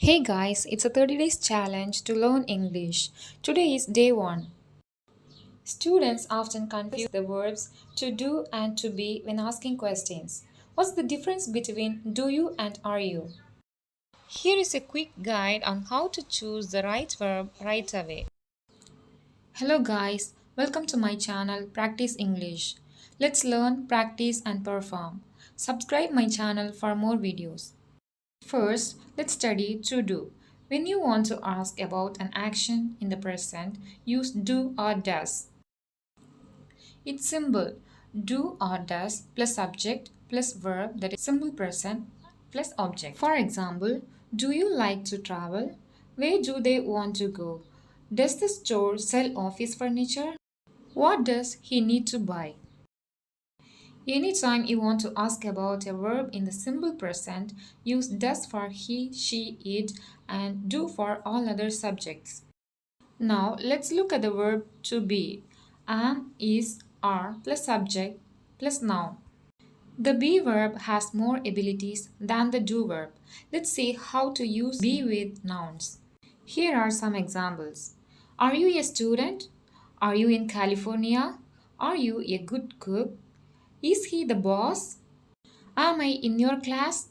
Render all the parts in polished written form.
Hey guys, it's a 30 days challenge to learn English. Today is day 1. Students often confuse the verbs to do and to be when asking questions. What's the difference between do you and are you? Here is a quick guide on how to choose the right verb right away. Hello guys, welcome to my channel Practice English. Let's learn, practice and perform. Subscribe my channel for more videos. First, let's study to do. When you want to ask about an action in the present, use do or does. It's simple. Do or does plus subject plus verb, that is simple present plus object. For example, do you like to travel? Where do they want to go? Does the store sell office furniture? What does he need to buy? Anytime you want to ask about a verb in the simple present, use does for he, she, it, and do for all other subjects. Now let's look at the verb to be. Am, is, are plus subject plus noun. The be verb has more abilities than the do verb. Let's see how to use be with nouns. Here are some examples. Are you a student? Are you in California? Are you a good cook? Is he the boss? Am I in your class?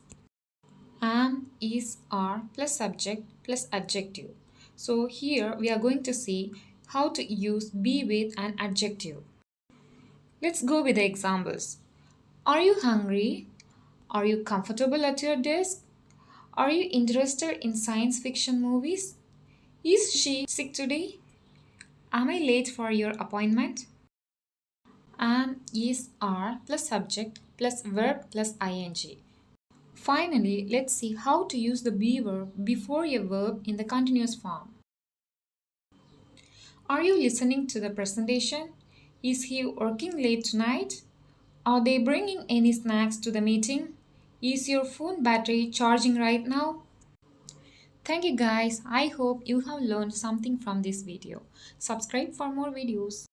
Am, is, are plus subject plus adjective. So here we are going to see how to use be with an adjective. Let's go with the examples. Are you hungry? Are you comfortable at your desk? Are you interested in science fiction movies? Is she sick today? Am I late for your appointment? Am, is, are plus subject plus verb plus ing. Finally, let's see how to use the be verb before a verb in the continuous form. Are you listening to the presentation? Is he working late tonight? Are they bringing any snacks to the meeting? Is your phone battery charging right now? Thank you guys. I hope you have learned something from this video. Subscribe for more videos.